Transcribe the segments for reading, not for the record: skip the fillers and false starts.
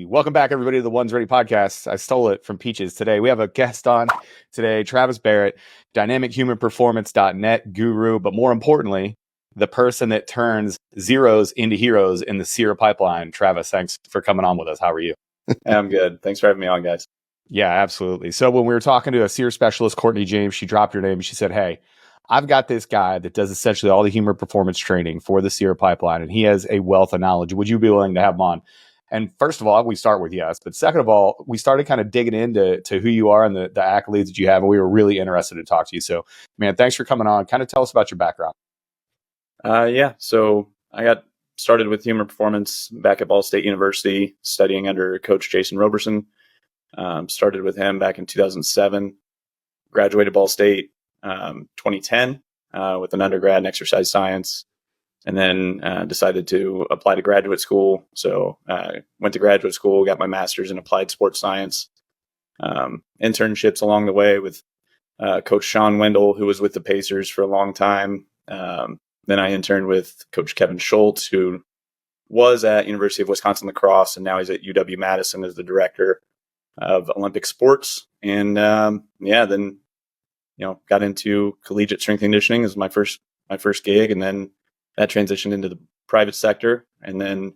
Welcome back, everybody, to the Ones Ready podcast. I stole it from Peaches today. We have a guest on today, Travis Barrett, dynamichumanperformance.net guru, but more importantly, the person that turns zeros into heroes in the SERE pipeline. Travis, thanks for coming on with us. How are you? I'm good. Thanks for having me on, guys. Yeah, absolutely. So when we were talking to a SERE specialist, Courtney James, she dropped your name and she said, hey, I've got this guy that does essentially all the human performance training for the SERE pipeline, and he has a wealth of knowledge. Would you be willing to have him on? And first of all, we start with yes. But second of all, we started kind of digging into who you are and the accolades that you have. And we were really interested to talk to you. So, man, thanks for coming on. Kind of tell us about your background. So I got started with human performance back at Ball State University, studying under Coach Jason Roberson. Started with him back in 2007. Graduated Ball State 2010 with an undergrad in exercise science. And then decided to apply to graduate school. So went to graduate school, got my master's in applied sports science. Internships along the way with Coach Sean Wendell, who was with the Pacers for a long time. Then I interned with Coach Kevin Schultz, who was at University of Wisconsin Lacrosse, and now he's at UW-Madison as the director of Olympic sports. And then got into collegiate strength and conditioning as my first gig, and then that transitioned into the private sector. And then,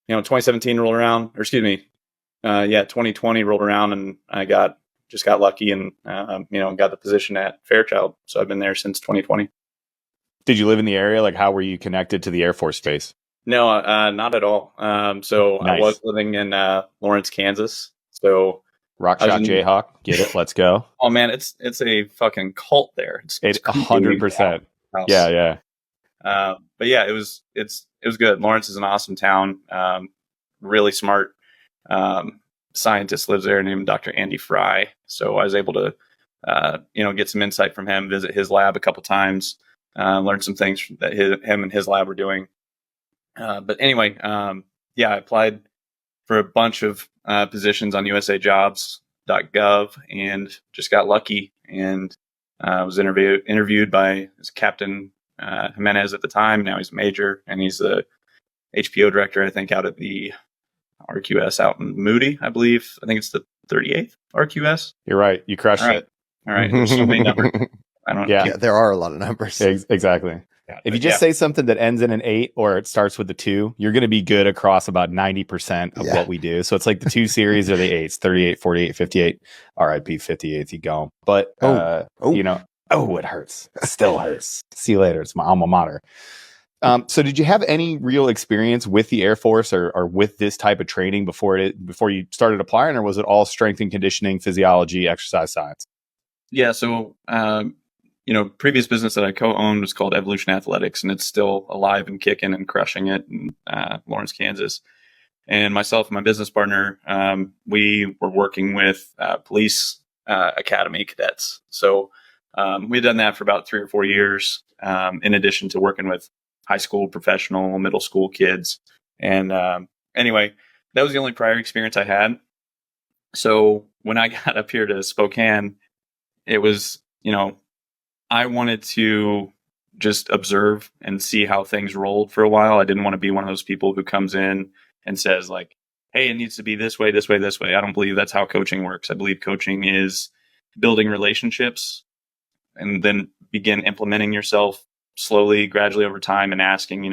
2017 rolled around, 2020 rolled around, and I got lucky and, got the position at Fairchild. So I've been there since 2020. Did you live in the area? Like, how were you connected to the Air Force Base? No, not at all. Nice. I was living in Lawrence, Kansas. So Rock Shot Jayhawk. Get it? Let's go. Oh man, it's a fucking cult there. It's 100%. Yeah. But yeah, it's good. Lawrence is an awesome town. Really smart scientist lives there named Dr. Andy Fry. So I was able to, get some insight from him, visit his lab a couple times, learn some things that him and his lab were doing. But anyway, I applied for a bunch of positions on usajobs.gov and just got lucky and was interviewed by his captain, Jimenez at the time. Now he's major, and he's the HPO director, I think, out at the RQS out in Moody, I believe. I think it's the 38th RQS. You're right. You crushed it. All right. There's so many numbers. Yeah, there are a lot of numbers. Exactly. Yeah, if you just say something that ends in an 8 or it starts with a 2, you're going to be good across about 90% of what we do. So it's like the 2 series are the 8s, 38, 48, 58, RIP 58, you go. But, it hurts. It still hurts. See you later. It's my alma mater. So did you have any real experience with the Air Force or with this type of training before you started applying, or was it all strength and conditioning, physiology, exercise science? Yeah. So, previous business that I co-owned was called Evolution Athletics, and it's still alive and kicking and crushing it in Lawrence, Kansas. And myself and my business partner, we were working with police academy cadets. So we'd done that for about 3 or 4 years, in addition to working with high school, professional, middle school kids. And anyway, that was the only prior experience I had. So when I got up here to Spokane, it was, I wanted to just observe and see how things rolled for a while. I didn't want to be one of those people who comes in and says like, hey, it needs to be this way, this way, this way. I don't believe that's how coaching works. I believe coaching is building relationships and then begin implementing yourself slowly, gradually over time and asking,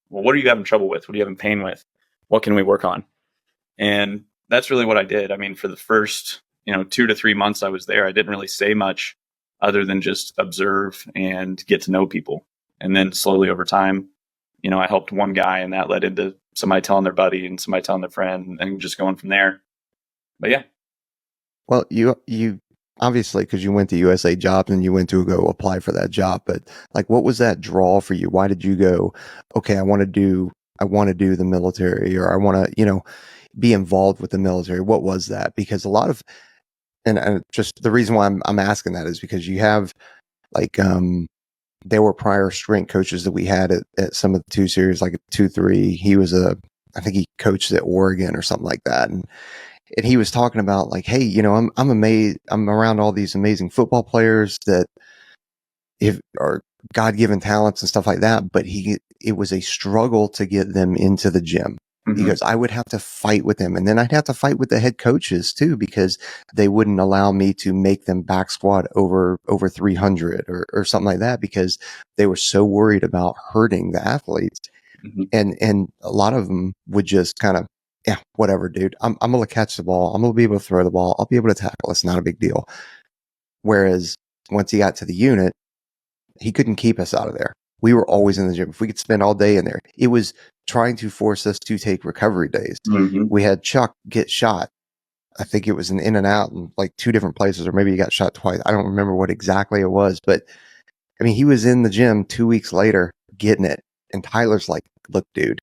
what are you having trouble with? What are you having pain with? What can we work on? And that's really what I did. I mean, for the first, 2 to 3 months I was there, I didn't really say much other than just observe and get to know people. And then slowly over time, I helped one guy, and that led into somebody telling their buddy and somebody telling their friend and just going from there. But yeah. Well, you obviously, because you went to USA Jobs and you went to go apply for that job, but like, what was that draw for you? Why did you go, okay, I want to do the military, or I want to, be involved with the military? What was that? Because a lot of, and just the reason why I'm asking that is because you have like, there were prior strength coaches that we had at some of the 2 series, like 2-3. He was I think he coached at Oregon or something like that. And he was talking about like, hey, I'm amazed. I'm around all these amazing football players that are God-given talents and stuff like that. But it was a struggle to get them into the gym. because I would have to fight with them. And then I'd have to fight with the head coaches too, because they wouldn't allow me to make them back squat over 300 or something like that, because they were so worried about hurting the athletes. And a lot of them would just kind of, yeah, whatever, dude. I'm going to catch the ball. I'm going to be able to throw the ball. I'll be able to tackle. It's not a big deal. Whereas once he got to the unit, he couldn't keep us out of there. We were always in the gym. If we could spend all day in there, it was trying to force us to take recovery days. We had Chuck get shot. I think it was an in and out in like 2 different places, or maybe he got shot twice. I don't remember what exactly it was, but I mean, he was in the gym 2 weeks later getting it. And Tyler's like, look, dude,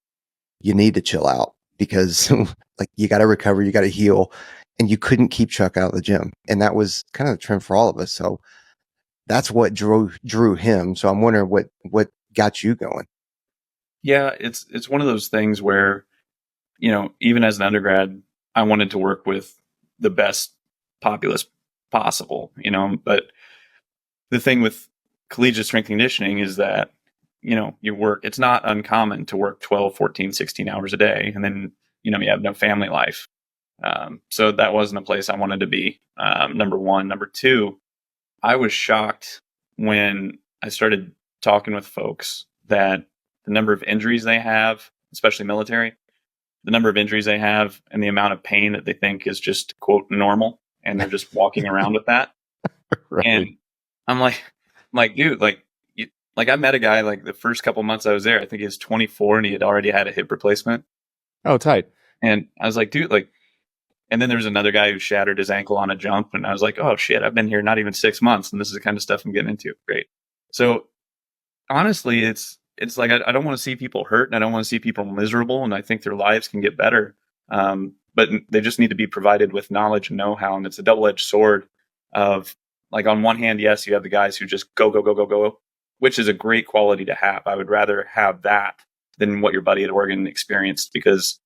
you need to chill out, because like you got to recover, you got to heal, and you couldn't keep Chuck out of the gym. And that was kind of the trend for all of us. So that's what drew him. So I'm wondering what got you going. Yeah, it's one of those things where, even as an undergrad, I wanted to work with the best populace possible, but the thing with collegiate strength conditioning is that, it's not uncommon to work 12, 14, 16 hours a day. And then, you have no family life. So that wasn't a place I wanted to be. Number one. Number two, I was shocked when I started talking with folks that the number of injuries they have, especially military, the number of injuries they have and the amount of pain that they think is just, quote, normal. And they're just walking around with that. Right. And I'm like, dude, I met a guy like the first couple months I was there. I think he was 24 and he had already had a hip replacement. Oh, tight. And I was like, dude, and then there was another guy who shattered his ankle on a jump. And I was like, oh shit, I've been here not even 6 months. And this is the kind of stuff I'm getting into. Great. So honestly, it's like, I don't want to see people hurt and I don't want to see people miserable. And I think their lives can get better. But they just need to be provided with knowledge and know-how. And it's a double-edged sword of, like, on one hand, yes, you have the guys who just go, which is a great quality to have. I would rather have that than what your buddy at Oregon experienced, because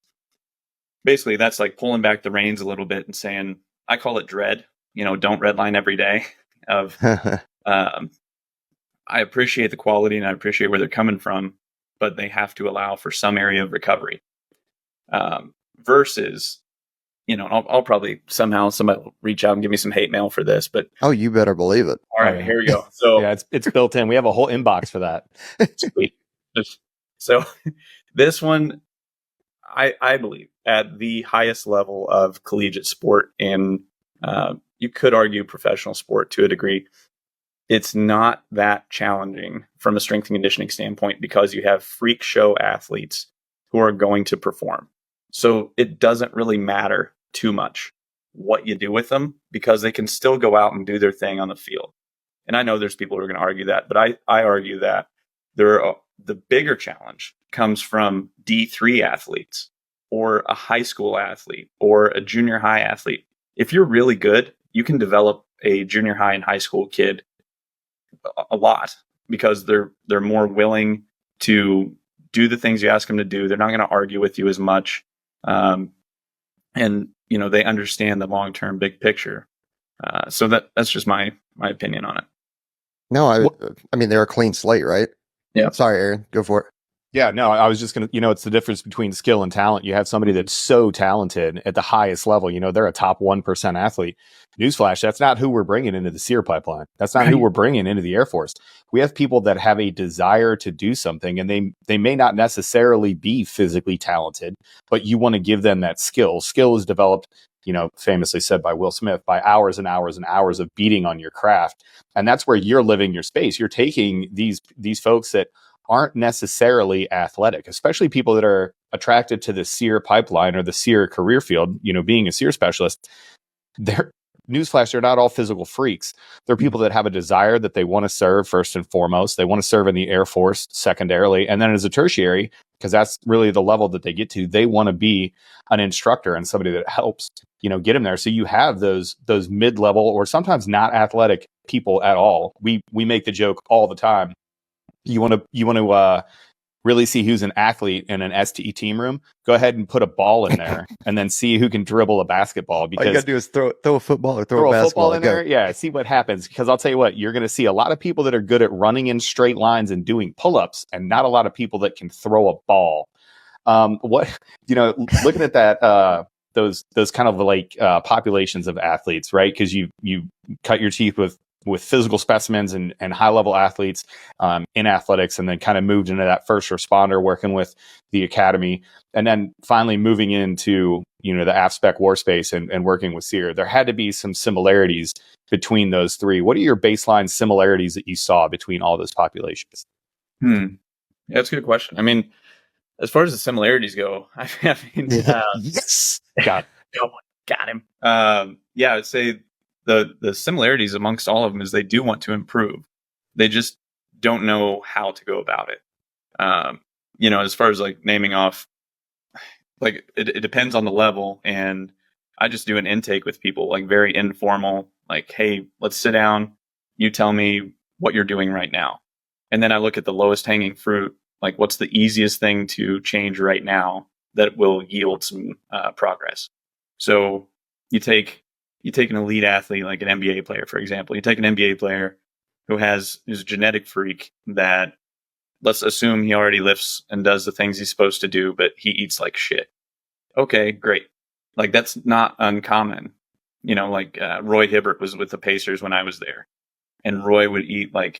basically that's like pulling back the reins a little bit and saying, I call it dread, don't redline every day of, I appreciate the quality and I appreciate where they're coming from, but they have to allow for some area of recovery. Versus, I'll probably somehow somebody will reach out and give me some hate mail for this, but oh, you better believe it. All right, here we go. So yeah, it's built in. We have a whole inbox for that. Sweet. So this one, I believe, at the highest level of collegiate sport, and you could argue professional sport to a degree, it's not that challenging from a strength and conditioning standpoint, because you have freak show athletes who are going to perform. So it doesn't really matter too much what you do with them, because they can still go out and do their thing on the field. And I know there's people who are going to argue that, but I argue that the bigger challenge comes from D3 athletes or a high school athlete or a junior high athlete. If you're really good, you can develop a junior high and high school kid a lot, because they're more willing to do the things you ask them to do. They're not going to argue with you as much. And they understand the long-term big picture. So that's just my opinion on it. No, I mean, they're a clean slate, right? Yeah. Sorry, Aaron, go for it. Yeah, no, I was just going to, it's the difference between skill and talent. You have somebody that's so talented at the highest level, they're a top 1% athlete. Newsflash, that's not who we're bringing into the SERE pipeline. That's not who we're bringing into the Air Force. We have people that have a desire to do something, and they may not necessarily be physically talented, but you want to give them that skill. Skill is developed, famously said by Will Smith, by hours and hours and hours of beating on your craft. And that's where you're living your space. You're taking these folks that aren't necessarily athletic, especially people that are attracted to the SERE pipeline or the SERE career field, being a SERE specialist. Newsflash, they're not all physical freaks. They're people that have a desire that they want to serve first and foremost. They want to serve in the Air Force secondarily. And then as a tertiary, because that's really the level that they get to, they want to be an instructor and somebody that helps, get them there. So you have those mid-level or sometimes not athletic people at all. We make the joke all the time. You want to really see who's an athlete in an STE team room? Go ahead and put a ball in there, and then see who can dribble a basketball. Because all you gotta do is throw a football or throw a basketball in there. Yeah, see what happens. Because I'll tell you what, you're going to see a lot of people that are good at running in straight lines and doing pull-ups, and not a lot of people that can throw a ball. What, looking at that, those kind of like populations of athletes, right? Because you cut your teeth with physical specimens and high level athletes in athletics, and then kind of moved into that first responder, working with the academy, and then finally moving into the AFSPEC war space and working with SERE. There had to be some similarities between those three. What are your baseline similarities that you saw between all those populations? Yeah, that's a good question. I mean, as far as the similarities go, yes, got him. I'd say the similarities amongst all of them is they do want to improve. They just don't know how to go about it. As far as like naming off, like it depends on the level, and I just do an intake with people, like very informal, like, hey, let's sit down. You tell me what you're doing right now. And then I look at the lowest hanging fruit, like what's the easiest thing to change right now that will yield some progress. So you take an elite athlete, like an NBA player, for example. You take an NBA player who is a genetic freak that, let's assume he already lifts and does the things he's supposed to do, but he eats like shit. Okay, great. Like that's not uncommon. Roy Hibbert was with the Pacers when I was there, and Roy would eat like,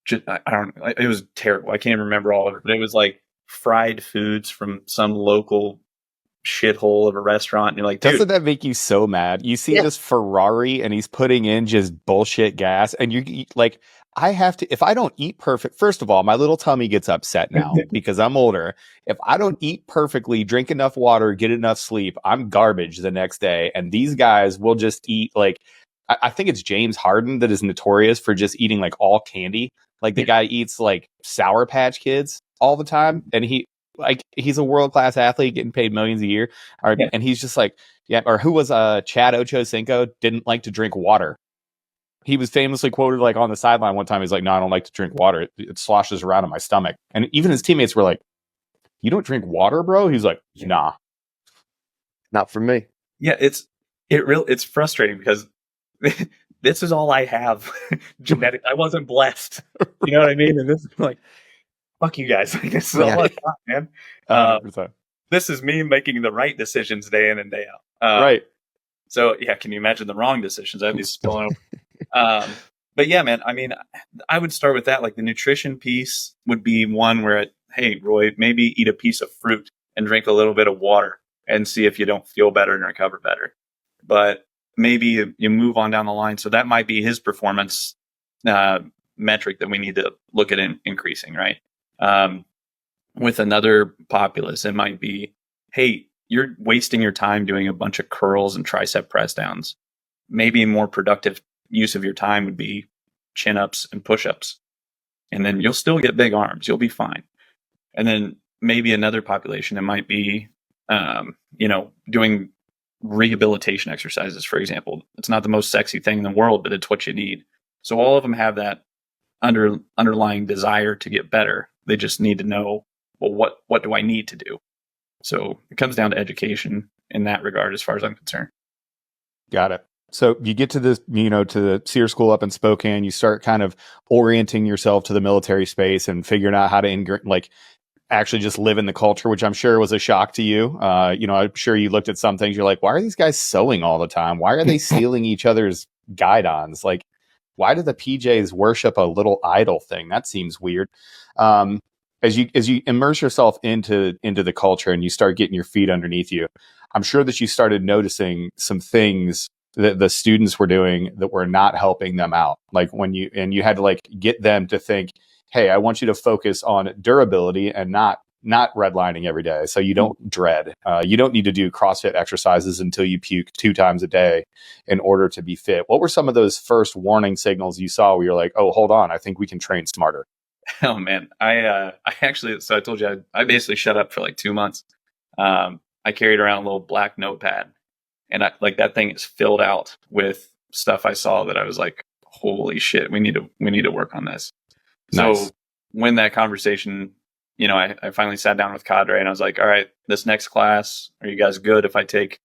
it was terrible. I can't remember all of it, but it was like fried foods from some local shithole of a restaurant. And you're like, dude, doesn't that make you so mad? You see this Ferrari and he's putting in just bullshit gas, and you like, I have to, if I don't eat perfect, first of all, my little tummy gets upset now because I'm older. If I don't eat perfectly, drink enough water, get enough sleep, I'm garbage the next day. And these guys will just eat like, I think it's James Harden that is notorious for just eating like all candy. Like the guy eats like Sour Patch Kids all the time, and he's a world-class athlete getting paid millions a year. And he's just like, or who was Chad Ochocinco didn't like to drink water. He was famously quoted like on the sideline one time. He's like, no, I don't like to drink water. It sloshes around in my stomach. And even his teammates were like, you don't drink water, bro? He's like, nah. Not for me. Yeah, it's frustrating because this is all I have. Genetic. I wasn't blessed. You know what I mean? And this is like, fuck you guys. This is all I got, man. This is me making the right decisions day in and day out. Right. So yeah, can you imagine the wrong decisions? I'd be spilling over. But yeah, man, I mean, I would start with that. Like the nutrition piece would be one where, hey, Roy, maybe eat a piece of fruit and drink a little bit of water and see if you don't feel better and recover better. But maybe you move on down the line. So that might be his performance metric that we need to look at increasing, right? With another populace, it might be, hey, you're wasting your time doing a bunch of curls and tricep press downs. Maybe a more productive use of your time would be chin-ups and push-ups. And then you'll still get big arms. You'll be fine. And then maybe another population, it might be, doing rehabilitation exercises, for example. It's not the most sexy thing in the world, but it's what you need. So all of them have that underlying desire to get better. They just need to know, well, what do I need to do? So it comes down to education in that regard, as far as I'm concerned. Got it. So you get to this, to the SERE school up in Spokane, you start kind of orienting yourself to the military space and figuring out how to actually just live in the culture, which I'm sure was a shock to you. I'm sure you looked at some things, you're like, why are these guys sewing all the time? Why are they stealing each other's guidons? Like, why do the PJs worship a little idol thing? That seems weird. As you immerse yourself into the culture and you start getting your feet underneath you, I'm sure that you started noticing some things that the students were doing that were not helping them out. Like you had to get them to think, hey, I want you to focus on durability and not redlining every day. So you don't dread. You don't need to do CrossFit exercises until you puke 2 times a day in order to be fit. What were some of those first warning signals you saw where you're like, oh, hold on, I think we can train smarter? Oh man, I actually, so I told you, I basically shut up for like 2 months. I carried around a little black notepad, and that thing is filled out with stuff I saw that I was like, holy shit, we need to work on this. Nice. So when that conversation, I finally sat down with Cadre and I was like, all right, this next class, are you guys good if I take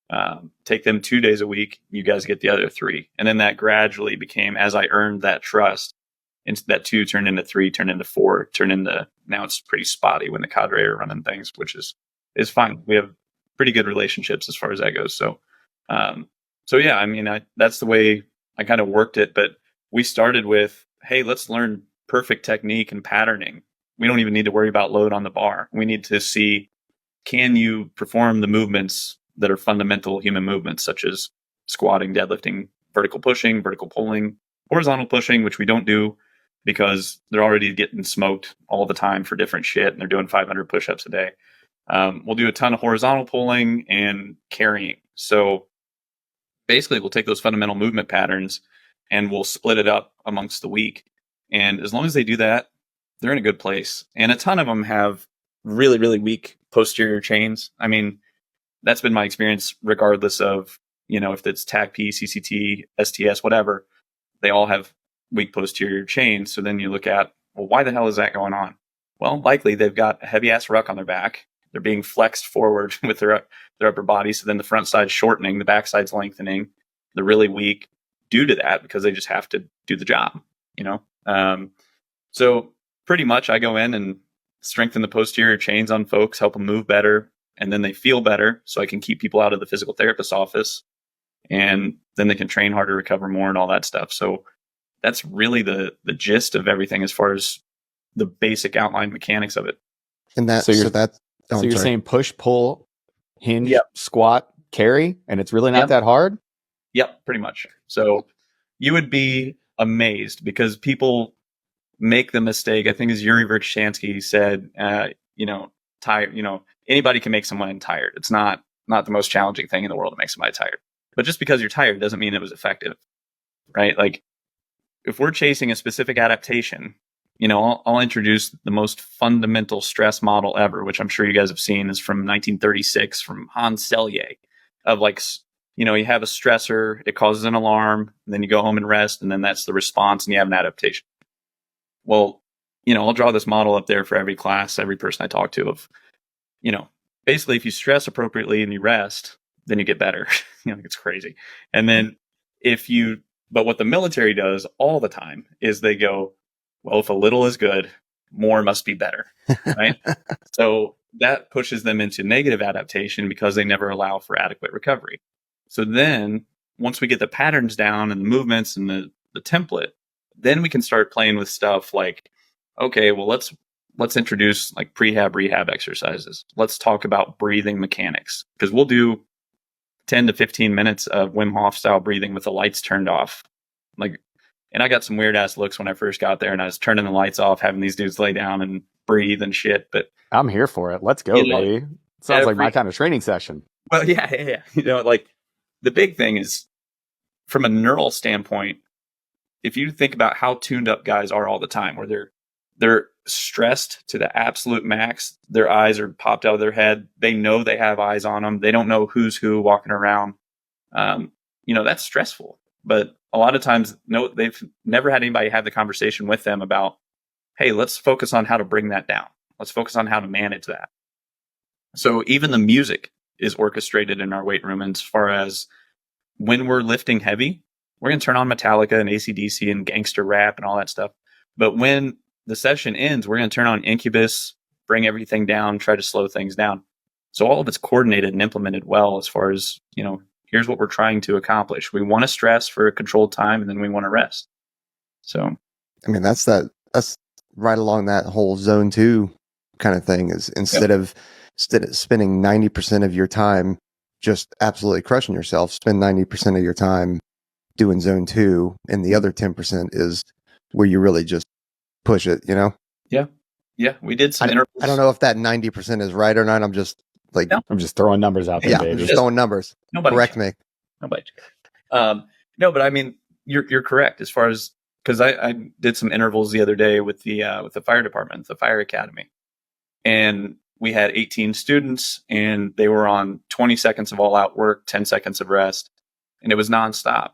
them 2 days a week? You guys get the other 3. And then that gradually became, as I earned that trust, that 2 turned into 3, turned into 4, turned into, now it's pretty spotty when the cadre are running things, which is fine. We have pretty good relationships as far as that goes. So, so yeah, I mean, that's the way I kind of worked it. But we started with, hey, let's learn perfect technique and patterning. We don't even need to worry about load on the bar. We need to see, can you perform the movements that are fundamental human movements, such as squatting, deadlifting, vertical pushing, vertical pulling, horizontal pushing, which we don't do because they're already getting smoked all the time for different shit, and they're doing 500 push-ups a day. We'll do a ton of horizontal pulling and carrying. So basically, we'll take those fundamental movement patterns and we'll split it up amongst the week. And as long as they do that, they're in a good place. And a ton of them have really, really weak posterior chains. I mean, that's been my experience regardless of, if it's TACP, CCT, STS, whatever, they all have weak posterior chains. So then you look at, well, why the hell is that going on? Well, likely they've got a heavy ass ruck on their back. They're being flexed forward with their upper body. So then the front side's shortening, the back side's lengthening. They're really weak due to that because they just have to do the job, So pretty much I go in and strengthen the posterior chains on folks, help them move better, and then they feel better so I can keep people out of the physical therapist's office, and then they can train harder, recover more, and all that stuff. So that's really the gist of everything as far as the basic outline mechanics of it. And that, so you're saying push, pull, hinge, squat, carry, and it's really not that hard? Yep, pretty much. So you would be amazed because people make the mistake. I think as Yuri Verkhoshansky said, tired, anybody can make someone tired. It's not the most challenging thing in the world to make somebody tired. But just because you're tired doesn't mean it was effective, right? Like if we're chasing a specific adaptation, I'll introduce the most fundamental stress model ever, which I'm sure you guys have seen, is from 1936 from Hans Selye, of you have a stressor, it causes an alarm, and then you go home and rest, and then that's the response, and you have an adaptation. Well, I'll draw this model up there for every class, every person I talk to of, basically if you stress appropriately and you rest, then you get better. It's crazy. And then but what the military does all the time is they go, well, if a little is good, more must be better, right? So that pushes them into negative adaptation because they never allow for adequate recovery. So then once we get the patterns down and the movements and the template, then we can start playing with stuff like, okay, well, let's introduce like prehab rehab exercises. Let's talk about breathing mechanics, because we'll do 10 to 15 minutes of Wim Hof style breathing with the lights turned off. And I got some weird ass looks when I first got there, and I was turning the lights off, having these dudes lay down and breathe and shit. But I'm here for it. Let's go, baby. Sounds like my kind of training session. Well, yeah. The big thing is, from a neural standpoint, if you think about how tuned up guys are all the time, where they're stressed to the absolute max, their eyes are popped out of their head. They know they have eyes on them. They don't know who's who walking around. That's stressful. But a lot of times, no, they've never had anybody have the conversation with them about, hey, let's focus on how to bring that down. Let's focus on how to manage that. So even the music is orchestrated in our weight room as far as when we're lifting heavy, we're going to turn on Metallica and AC/DC and gangster rap and all that stuff. But when the session ends, we're going to turn on Incubus, bring everything down, try to slow things down. So all of it's coordinated and implemented well as far as, here's what we're trying to accomplish. We want to stress for a controlled time, and then we want to rest. So, I mean, that's right along that whole zone 2 kind of thing, is instead of spending 90% of your time just absolutely crushing yourself, spend 90% of your time doing zone 2, and the other 10% is where you really just push it, Yeah. We did some intervals. I don't know if that 90% is right or not. I'm just I'm just throwing numbers out there. Yeah, baby. I'm just throwing numbers. Correct me. Nobody. No, but I mean, you're correct as far as, because I did some intervals the other day with the fire department, the fire academy, and we had 18 students, and they were on 20 seconds of all out work, 10 seconds of rest, and it was nonstop.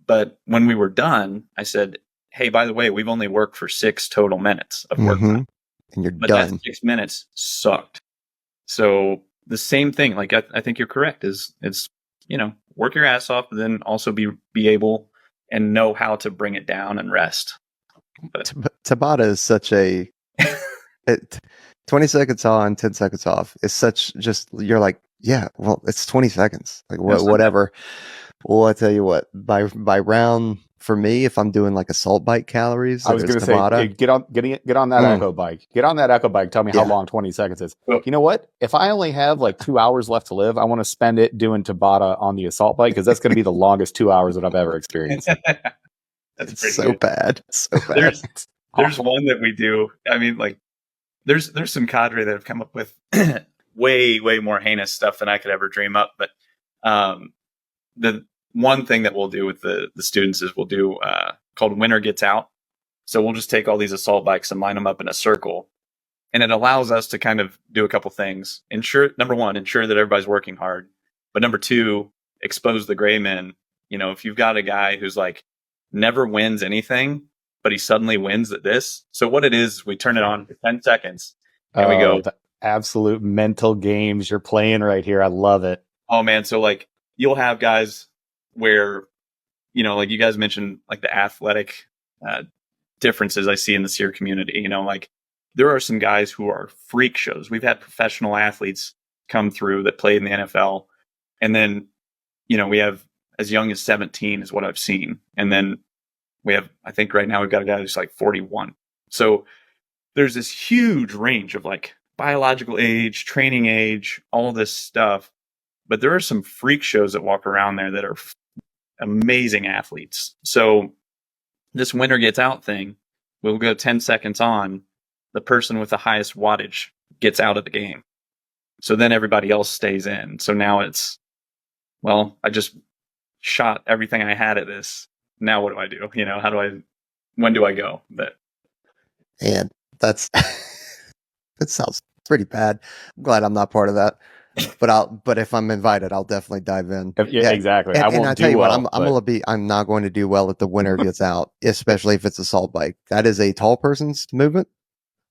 But when we were done, I said, hey, by the way, we've only worked for 6 total minutes of work time. And you're but done. That 6 minutes sucked. So the same thing, like I think you're correct, is it's, work your ass off, but then also be able and know how to bring it down and rest. But Tabata is such a 20 seconds on, 10 seconds off. It's such just, you're like, yeah, well, it's 20 seconds. Like whatever. Well, I tell you what, by round for me, if I'm doing like assault bike calories, I was going to say, get on that Echo bike. Get on that Echo bike. Tell me how long 20 seconds is. Well, you know what? If I only have like 2 hours left to live, I want to spend it doing Tabata on the assault bike because that's going to be the longest 2 hours that I've ever experienced. That's so good. Bad. So bad. There's one that we do. I mean, like, there's some cadre that have come up with way more heinous stuff than I could ever dream up. But the one thing that we'll do with the students is we'll do called winner gets out. So we'll just take all these assault bikes and line them up in a circle. And it allows us to kind of do a couple things. Number one, ensure that everybody's working hard. But number two, expose the gray men. You know, if you've got a guy who's like never wins anything, but he suddenly wins at this. So what it is, we turn it on for 10 seconds and we go. The absolute mental games you're playing right here. I love it. Oh man. So like you'll have guys where, you know, like you guys mentioned, like the athletic differences I see in the SERE community, you know, like there are some guys who are freak shows. We've had professional athletes come through that played in the NFL. And then, you know, we have as young as 17 is what I've seen. And then we have, I think right now we've got a guy who's like 41. So there's this huge range of like biological age, training age, all this stuff. But there are some freak shows that walk around there that are amazing athletes. So this winner gets out thing, we'll go 10 seconds on. The person with the highest wattage gets out of the game. So then everybody else stays in. So now it's, well, I just shot everything I had at this. Now what do I do? You know, when do I go? And that sounds pretty bad. I'm glad I'm not part of that. But if I'm invited, I'll definitely dive in. Yeah, exactly. And I tell you what, I'm not going to do well if the winner gets out, especially if it's assault bike. That is a tall person's movement.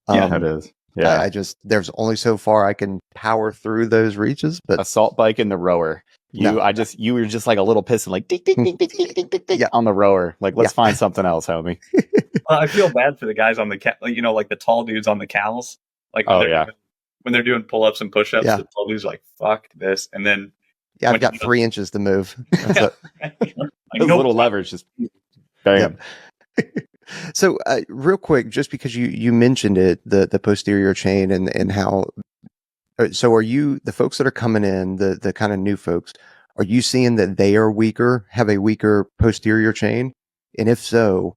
Yeah, it is. Yeah, there's only so far I can power through those reaches. But assault bike and the rower. You were just like a little piston, like ding, ding, ding, ding, ding, ding, ding, on the rower. Like, let's find something else, homie. Well, I feel bad for the guys on the you know, like the tall dudes on the cows. Like, when they're doing pull-ups and push-ups, the tall dudes are like, fuck this. And then I've got 3 inches to move. Those little levers just bam. So real quick, just because you mentioned it, the posterior chain and how. So are you, the folks that are coming in, the kind of new folks, are you seeing that they are have a weaker posterior chain? And if so,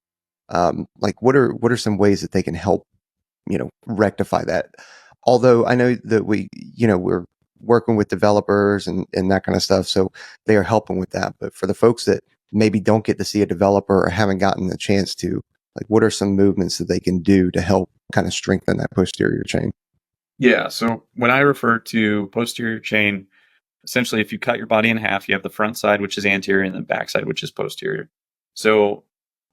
like what are some ways that they can help, you know, rectify that? Although I know that we're working with developers and that kind of stuff, so they are helping with that. But for the folks that maybe don't get to see a developer or haven't gotten the chance to, like, what are some movements that they can do to help kind of strengthen that posterior chain? Yeah. So when I refer to posterior chain, essentially, if you cut your body in half, you have the front side, which is anterior, and the back side, which is posterior. So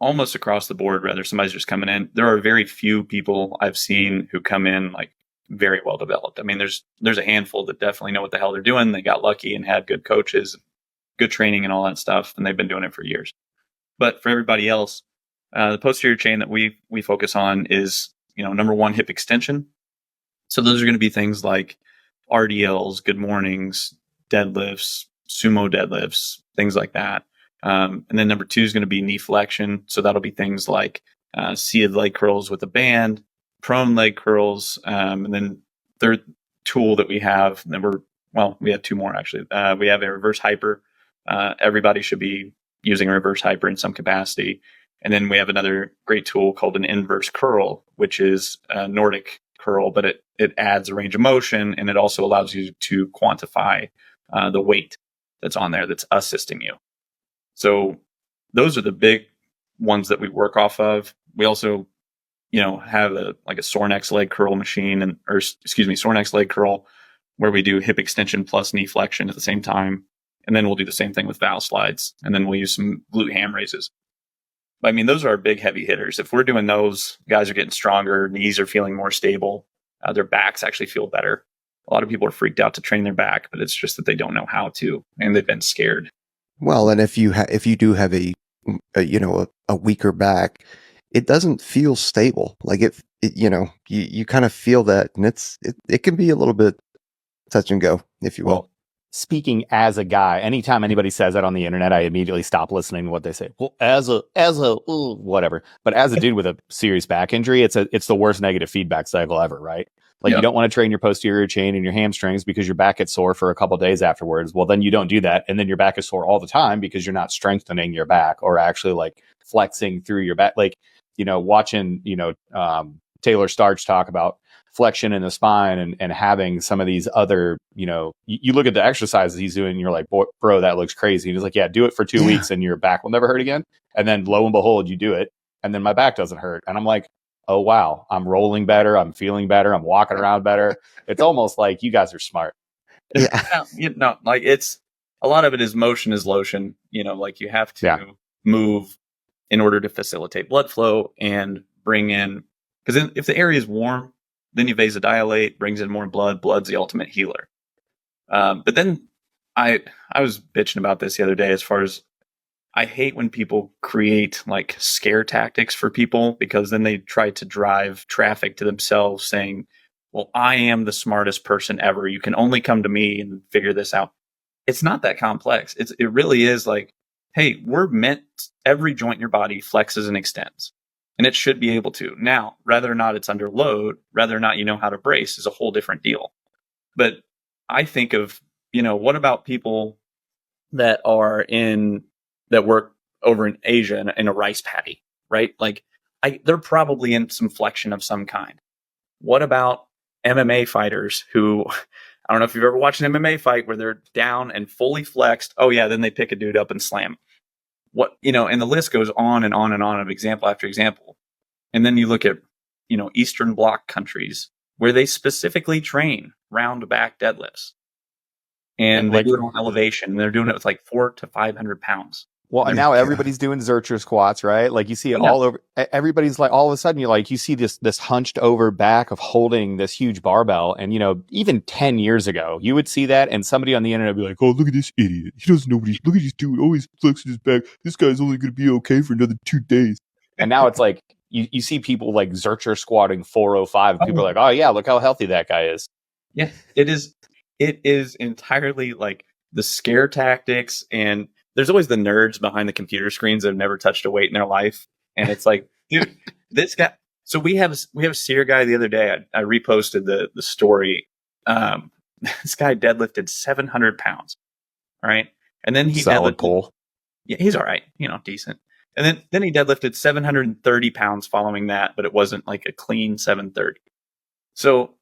almost across the board, rather, somebody's just coming in. There are very few people I've seen who come in like very well developed. I mean, there's a handful that definitely know what the hell they're doing. They got lucky and had good coaches, good training and all that stuff, and they've been doing it for years. But for everybody else, the posterior chain that we focus on is, you know, number one, hip extension. So those are going to be things like RDLs, good mornings, deadlifts, sumo deadlifts, things like that. And then number two is going to be knee flexion. So that'll be things like seated leg curls with a band, prone leg curls. And then third tool that we have, and then we have two more actually. We have a reverse hyper. Everybody should be using a reverse hyper in some capacity. And then we have another great tool called an inverse curl, which is a Nordic curl, but it adds a range of motion, and it also allows you to quantify the weight that's on there that's assisting you. So those are the big ones that we work off of. We also, you know, have a Sornex leg curl machine, Sornex leg curl, where we do hip extension plus knee flexion at the same time. And then we'll do the same thing with valve slides. And then we'll use some glute ham raises. But I mean, those are our big heavy hitters. If we're doing those, guys are getting stronger, knees are feeling more stable, their backs actually feel better. A lot of people are freaked out to train their back, but it's just that they don't know how to, and they've been scared. Well, and if you do have a weaker back, it doesn't feel stable. Like you kind of feel that, and it can be a little bit touch and go, if you will. Well, speaking as a guy, anytime anybody says that on the internet, I immediately stop listening to what they say. Well, as a whatever. But as a dude with a serious back injury, it's the worst negative feedback cycle ever, right? Like you don't want to train your posterior chain and your hamstrings because your back gets sore for a couple of days afterwards. Well, then you don't do that, and then your back is sore all the time because you're not strengthening your back or actually like flexing through your back. Like, watching, Taylor Starch talk about flexion in the spine and having some of these other, you look at the exercises he's doing and you're like, bro, that looks crazy. And he's like, yeah, do it for 2 weeks and your back will never hurt again. And then lo and behold, you do it. And then my back doesn't hurt. And I'm like, oh, wow, I'm rolling better. I'm feeling better. I'm walking around better. It's almost like you guys are smart. Yeah. Like it's a lot of it is motion is lotion, like you have to move in order to facilitate blood flow and bring in, because if the area is warm, then you vasodilate, brings in more blood. Blood's the ultimate healer. But then I was bitching about this the other day as far as I hate when people create like scare tactics for people, because then they try to drive traffic to themselves saying, well, I am the smartest person ever. You can only come to me and figure this out. It's not that complex. It really is like, hey, every joint in your body flexes and extends. And it should be able to. Now, whether or not it's under load, whether or not you know how to brace is a whole different deal. But I think of, what about people that work over in Asia in a rice paddy, right? Like they're probably in some flexion of some kind. What about MMA fighters who, I don't know if you've ever watched an MMA fight where they're down and fully flexed. Oh yeah, then they pick a dude up and slam. And the list goes on and on and on of example after example. And then you look at, Eastern Bloc countries where they specifically train round back deadlifts. And they do it on elevation. And they're doing it with like 400 to 500 pounds. Well, and now everybody's doing Zercher squats, right? Like you see it all over. Everybody's like, all of a sudden, you see this hunched over back of holding this huge barbell. And, even 10 years ago, you would see that. And somebody on the internet would be like, oh, look at this idiot. He doesn't know look at this dude always flexing his back. This guy's only going to be okay for another 2 days. And now it's like, you see people like Zercher squatting 405. And people are like, oh yeah, look how healthy that guy is. Yeah, it is entirely like the scare tactics, and there's always the nerds behind the computer screens that have never touched a weight in their life. And it's like, dude, this guy. So we have a SERE guy the other day. I reposted the story. This guy deadlifted 700 pounds. All right. And then he solid pull. Yeah, he's all right. Decent. And then he deadlifted 730 pounds following that, but it wasn't like a clean 730. So,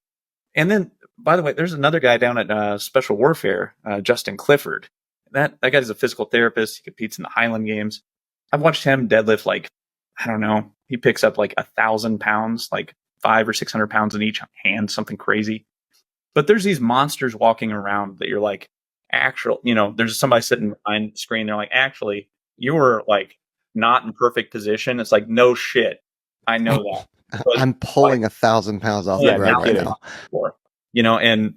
and then, by the way, there's another guy down at Special Warfare, Justin Clifford. That guy's a physical therapist. He competes in the Highland Games. I've watched him deadlift like, I don't know, he picks up like 1,000 pounds, like 500 or 600 pounds in each hand, something crazy. But there's these monsters walking around that you're like, there's somebody sitting behind the screen. They're like, actually, you were like not in perfect position. It's like, no shit. I know that. But I'm pulling 1,000 pounds off the ground right now. And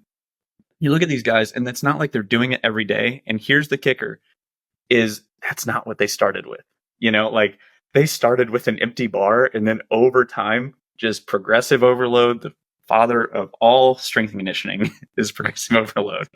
you look at these guys, and it's not like they're doing it every day. And here's the kicker: is that's not what they started with. Like they started with an empty bar, and then over time, just progressive overload. The father of all strength and conditioning is progressive overload.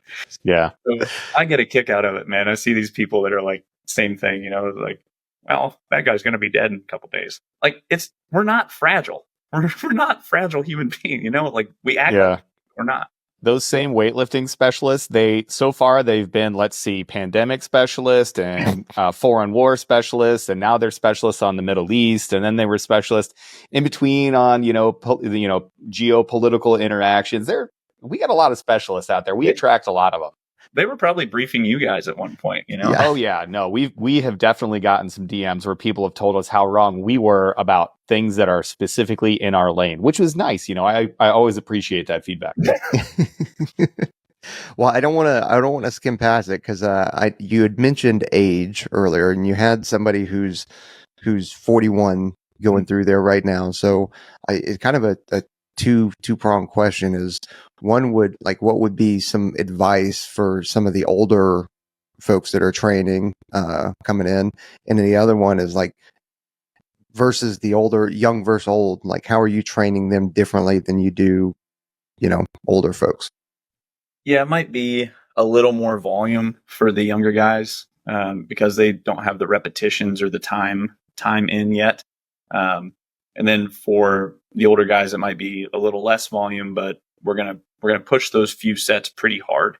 Yeah, so I get a kick out of it, man. I see these people that are like same thing. Like, well, that guy's going to be dead in a couple days. Like we're not fragile. We're not fragile human beings. Like we act like we're not. Those same weightlifting specialists, they've been, let's see, pandemic specialists and foreign war specialists, and now they're specialists on the Middle East, and then they were specialists in between on, geopolitical interactions. We got a lot of specialists out there. We attract a lot of them. They were probably briefing you guys at one point, Yeah. Oh yeah, no, we have definitely gotten some DMs where people have told us how wrong we were about things that are specifically in our lane, which was nice. I always appreciate that feedback. Well, I don't want to skim past it because you had mentioned age earlier, and you had somebody who's 41 going through there right now. So it's kind of a two-pronged question. Is one would like, what would be some advice for some of the older folks that are training coming in, and then the other one is like, versus the young versus old? Like, how are you training them differently than you do, older folks? Yeah, it might be a little more volume for the younger guys because they don't have the repetitions or the time in yet. And then for the older guys, it might be a little less volume, but we're gonna push those few sets pretty hard.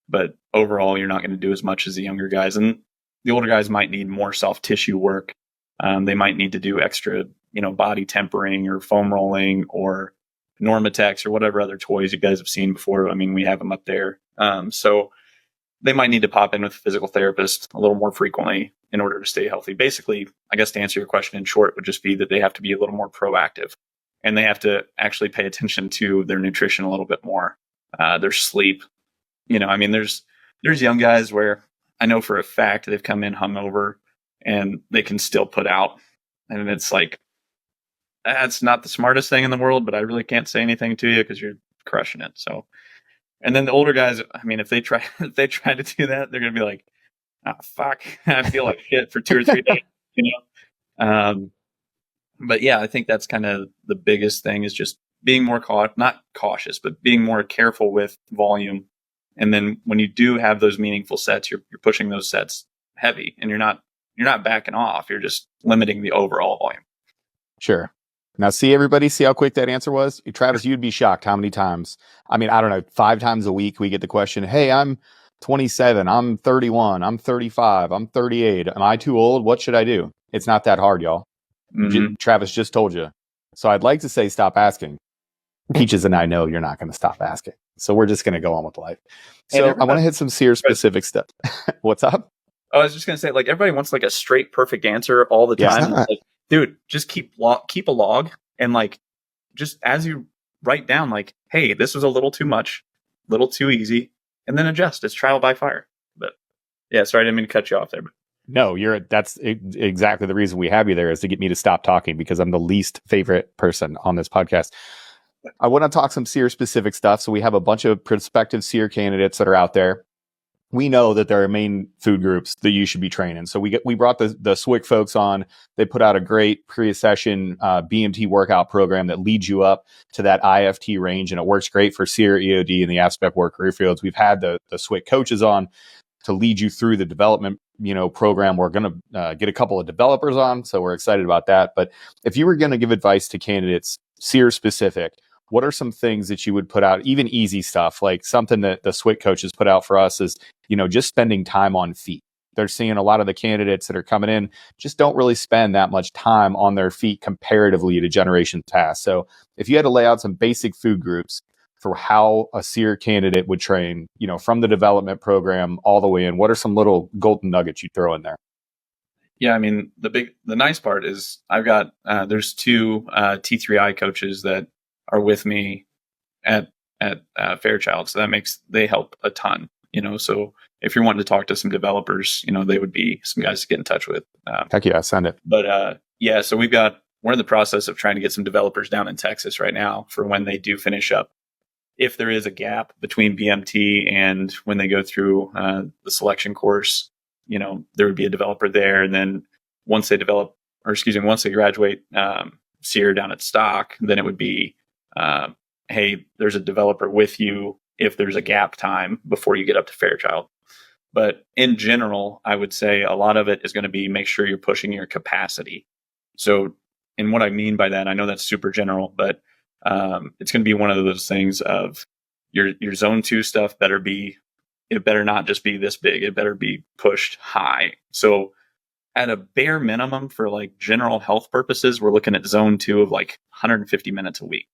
But overall, you're not going to do as much as the younger guys, and the older guys might need more soft tissue work. They might need to do extra, body tempering or foam rolling or Normatex or whatever other toys you guys have seen before. I mean, we have them up there. So they might need to pop in with a physical therapist a little more frequently in order to stay healthy. Basically, I guess to answer your question in short would just be that they have to be a little more proactive and they have to actually pay attention to their nutrition a little bit more, their sleep. I mean, there's young guys where I know for a fact they've come in hungover and they can still put out. And it's like, that's not the smartest thing in the world, but I really can't say anything to you because you're crushing it. So, and then the older guys, I mean, if they try to do that, they're going to be like, oh, fuck, I feel like shit for 2 or 3 days, But yeah, I think that's kind of the biggest thing is just being more not cautious, but being more careful with volume. And then when you do have those meaningful sets, you're pushing those sets heavy and you're not backing off. You're just limiting the overall volume. Sure. Now, see how quick that answer was? Travis, you'd be shocked how many times. I mean, I don't know, 5 times a week we get the question, hey, I'm 27, I'm 31, I'm 35, I'm 38. Am I too old? What should I do? It's not that hard, y'all. Mm-hmm. Travis just told you. So I'd like to say stop asking. Peaches and I know you're not going to stop asking. So we're just going to go on with life. So I want to hit some SERE specific stuff. What's up? I was just going to say, like, everybody wants like a straight, perfect answer all the time. Like, dude, just keep a log and like, just as you write down, like, hey, this was a little too much, a little too easy, and then adjust. It's trial by fire. But yeah, sorry, I didn't mean to cut you off there. But no, that's exactly the reason we have you there is to get me to stop talking because I'm the least favorite person on this podcast. I want to talk some SERE specific stuff. So we have a bunch of prospective SERE candidates that are out there. We know that there are main food groups that you should be training. So we brought the SWIC folks on. They put out a great pre-session BMT workout program that leads you up to that IFT range, and it works great for SERE, EOD, and the ASPEC work career fields. We've had the SWIC coaches on to lead you through the development program. We're going to get a couple of developers on, so we're excited about that. But if you were going to give advice to candidates SERE specific, what are some things that you would put out, even easy stuff, like something that the SWIC coaches put out for us is, just spending time on feet. They're seeing a lot of the candidates that are coming in just don't really spend that much time on their feet comparatively to generation past. So if you had to lay out some basic food groups for how a SERE candidate would train, from the development program all the way in, what are some little golden nuggets you throw in there? Yeah, I mean, the nice part is I've got, there's 2 T3I coaches that are with me at Fairchild. So they help a ton, so if you're wanting to talk to some developers, they would be some guys to get in touch with. Heck yeah, send it. But yeah, so we're in the process of trying to get some developers down in Texas right now for when they do finish up. If there is a gap between BMT and when they go through the selection course, there would be a developer there. And then once they graduate SERE down at Stock, then it would be, hey, there's a developer with you if there's a gap time before you get up to Fairchild. But in general, I would say a lot of it is going to be make sure you're pushing your capacity. So, and what I mean by that, I know that's super general, but it's going to be one of those things of your zone 2 stuff it better not just be this big. It better be pushed high. So at a bare minimum for like general health purposes, we're looking at zone 2 of like 150 minutes a week.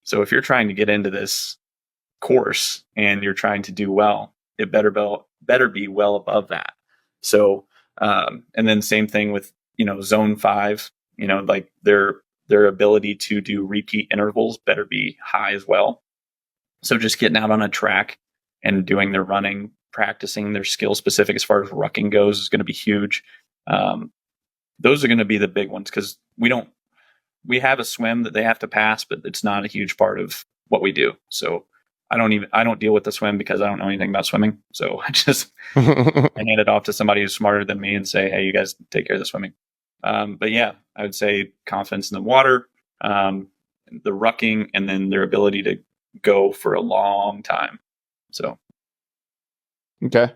So if you're trying to get into this course and you're trying to do well, it better be well above that. So, and then same thing with, zone 5, like their ability to do repeat intervals better be high as well. So just getting out on a track and doing their running, practicing their skill specific as far as rucking goes is going to be huge. Those are going to be the big ones because we have a swim that they have to pass, but it's not a huge part of what we do. So I don't deal with the swim because I don't know anything about swimming. So I hand it off to somebody who's smarter than me and say, hey, you guys take care of the swimming. But yeah, I would say confidence in the water, the rucking, and then their ability to go for a long time. So, okay.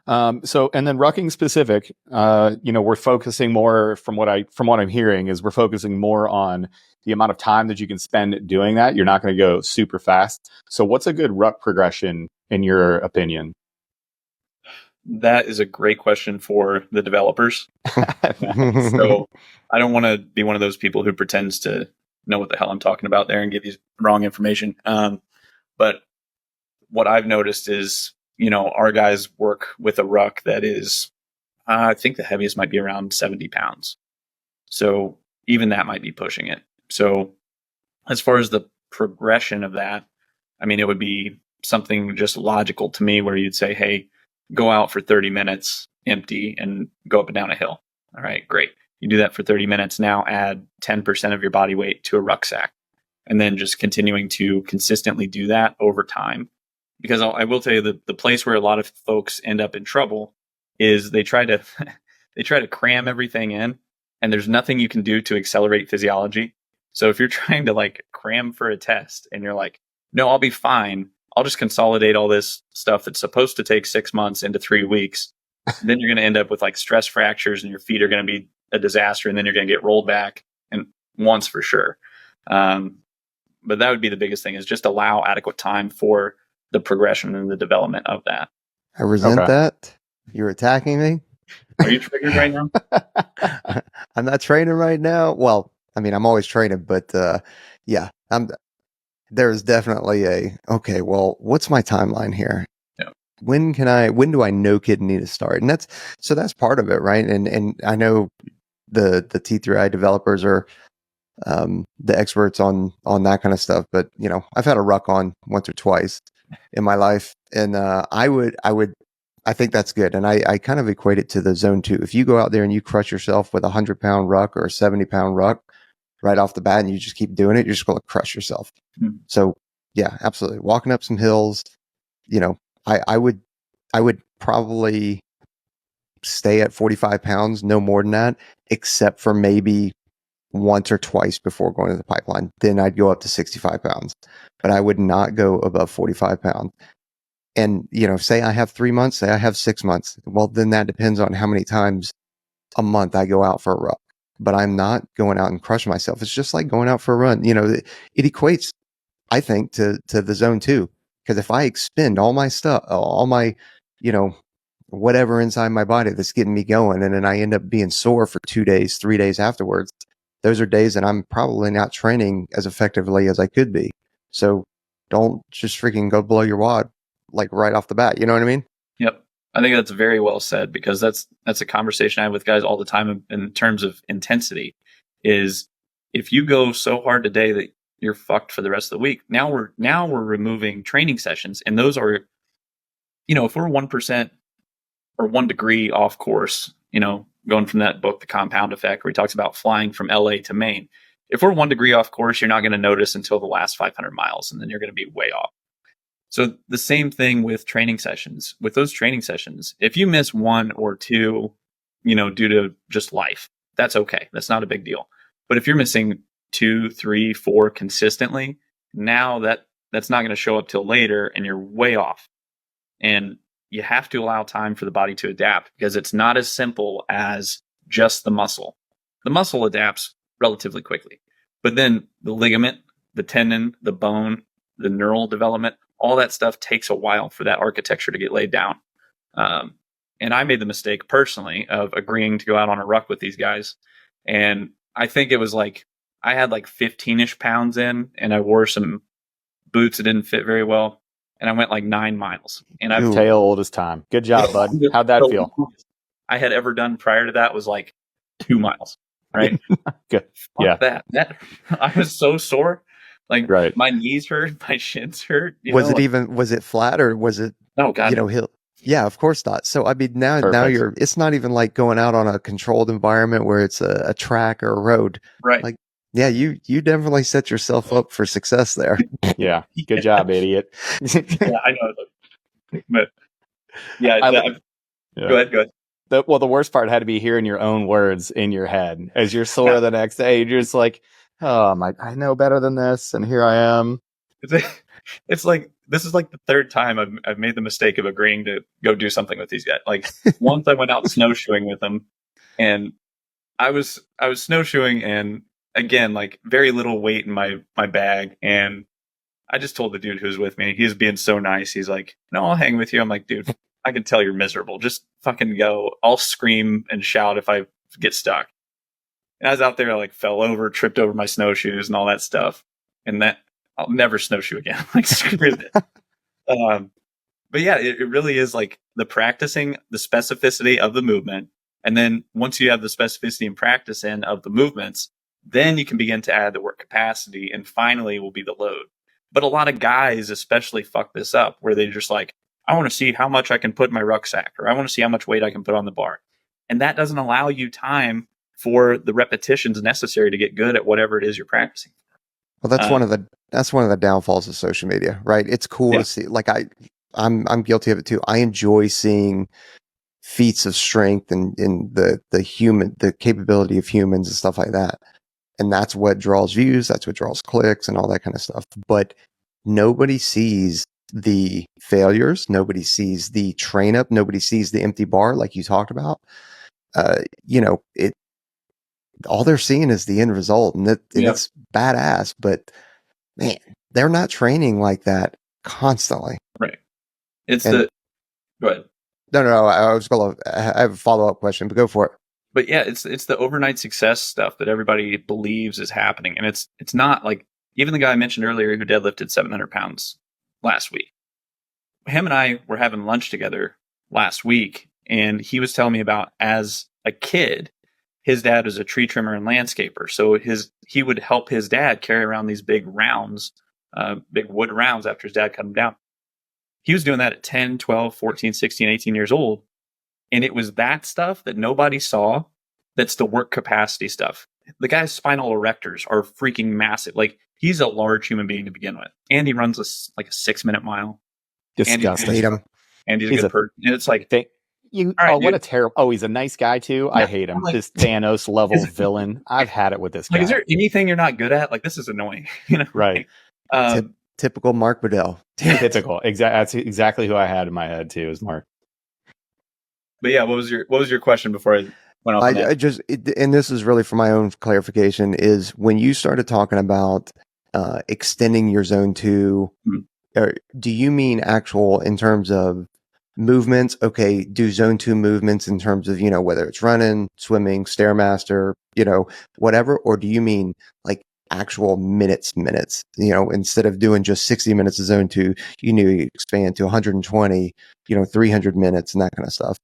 So, and then rucking specific, we're focusing more from what I'm hearing is we're focusing more on the amount of time that you can spend doing that. You're not going to go super fast. So what's a good ruck progression in your opinion? that is a great question for the developers. So I don't want to be one of those people who pretends to know what the hell I'm talking about there and give you wrong information. But what I've noticed is, our guys work with a ruck that is, I think the heaviest might be around 70 pounds. So even that might be pushing it. So as far as the progression of that, I mean, it would be something just logical to me where you'd say, hey, go out for 30 minutes empty and go up and down a hill. All right, great. You do that for 30 minutes. Now add 10% of your body weight to a rucksack. And then just continuing to consistently do that over time. Because I will tell you the place where a lot of folks end up in trouble is they try to they try to cram everything in, and there's nothing you can do to accelerate physiology. So if you're trying to like cram for a test and you're like, no, I'll be fine. I'll just consolidate all this stuff that's supposed to take 6 months into 3 weeks. Then you're going to end up with like stress fractures and your feet are going to be a disaster. And then you're going to get rolled back, and once for sure. But that would be the biggest thing, is just allow adequate time for the progression and the development of that. I resent that. You're attacking me. Are you triggered right now? I'm not training right now. Well, I mean, I'm always training, but yeah, there's definitely okay, well, what's my timeline here? Yeah. When do I know kid need to start? And that's part of it, right? And I know the T3I developers are the experts on that kind of stuff, but I've had a ruck on once or twice in my life, and I think that's good. And I kind of equate it to the zone 2. If you go out there and you crush yourself with a 100-pound ruck or a 70-pound ruck right off the bat, and you just keep doing it, you're just going to crush yourself. Mm-hmm. So yeah, absolutely. Walking up some hills, I would probably stay at 45 pounds, no more than that, except for maybe once or twice before going to the pipeline. Then I'd go up to 65 pounds, but I would not go above 45 pounds. And, say I have 3 months, say I have 6 months. Well, then that depends on how many times a month I go out for a ruck. But I'm not going out and crushing myself. It's just like going out for a run. It equates, I think, to the zone 2. Because if I expend all my stuff, all my, whatever inside my body that's getting me going, and then I end up being sore for 2 days, 3 days afterwards, those are days that I'm probably not training as effectively as I could be. So don't just freaking go blow your wad like right off the bat. You know what I mean? Yep. I think that's very well said, because that's a conversation I have with guys all the time in terms of intensity. Is if you go so hard today that you're fucked for the rest of the week, now we're removing training sessions, and those are, if we're 1% or 1 degree off course, going from that book, The Compound Effect, where he talks about flying from LA to Maine. If we're 1 degree off course, you're not going to notice until the last 500 miles, and then you're going to be way off. So the same thing with training sessions. With those training sessions, if you miss 1 or 2, due to just life, that's okay. That's not a big deal. But if you're missing 2, 3, 4 consistently, now that's not going to show up till later, and you're way off. And you have to allow time for the body to adapt, because it's not as simple as just the muscle. The muscle adapts relatively quickly, but then the ligament, the tendon, the bone, the neural development, all that stuff takes a while for that architecture to get laid down. And I made the mistake personally of agreeing to go out on a ruck with these guys. And I think it was like, I had like 15-ish pounds in, and I wore some boots that didn't fit very well. And I went like 9 miles. And I've tale old as time. Good job, bud. How'd that feel? I had ever done prior to that was like 2 miles. Right? Good. Fuck that I was so sore. Like, right. My knees hurt, my shins hurt. Was it flat, or was it? Oh God, hill? Yeah, of course not. So I mean, now it's not even like going out on a controlled environment where it's a track or a road. Right. Like, yeah, you definitely set yourself up for success there. Yeah. Good job, idiot. Yeah, I know. But yeah, go ahead. the worst part had to be hearing your own words in your head as you're sore the next day. You're just like, oh I know better than this, and here I am. It's like, this is like the third time I've made the mistake of agreeing to go do something with these guys. Like, once I went out snowshoeing with them, and I was snowshoeing, and again, like, very little weight in my bag, and I just told the dude who was with me, he was being so nice. He's like, no, I'll hang with you. I'm like, dude, I can tell you're miserable. Just fucking go. I'll scream and shout if I get stuck. And I was out there, I like fell over, tripped over my snowshoes and all that stuff. And that I'll never snowshoe again. Like, screw it. But yeah, it really is like the practicing the specificity of the movement. And then once you have the specificity and practice in of the movements, then you can begin to add the work capacity, and finally will be the load. But a lot of guys especially fuck this up, where they're just like, I want to see how much I can put in my rucksack, or I want to see how much weight I can put on the bar. And that doesn't allow you time for the repetitions necessary to get good at whatever it is you're practicing. Well, that's one of the downfalls of social media, right? It's cool to see. Like, I'm guilty of it too. I enjoy seeing feats of strength and the capability of humans and stuff like that. And that's what draws views. That's what draws clicks and all that kind of stuff. But nobody sees the failures. Nobody sees the train up. Nobody sees the empty bar, like you talked about. All they're seeing is the end result, and it's badass. But man, they're not training like that constantly. Right. Go ahead. No. I have a follow-up question, but go for it. But yeah, it's the overnight success stuff that everybody believes is happening. And it's not. Like, even the guy I mentioned earlier who deadlifted 700 pounds last week, him and I were having lunch together last week, and he was telling me about, as a kid, his dad was a tree trimmer and landscaper. So he would help his dad carry around these big rounds, big wood rounds after his dad cut them down. He was doing that at 10, 12, 14, 16, 18 years old. And it was that stuff that nobody saw. That's the work capacity stuff. The guy's spinal erectors are freaking massive. Like, he's a large human being to begin with. And he runs a 6-minute mile. Disgusting. I hate him. And he's a good person. And it's like, what a terrible. Oh, he's a nice guy too. Yeah, I hate him. Like, this Thanos level villain. I've had it with this guy. Like, is there anything you're not good at? Like, this is annoying. Right. Typical Mark Bedell. Typical. That's exactly who I had in my head too, is Mark. But yeah, what was your question before I went off? And this is really for my own clarification, is when you started talking about extending your zone 2, do you mean actual in terms of movements? Okay, do zone 2 movements in terms of, whether it's running, swimming, Stairmaster, whatever, or do you mean like actual minutes, instead of doing just 60 minutes of zone 2, you expand to 120, 300 minutes and that kind of stuff?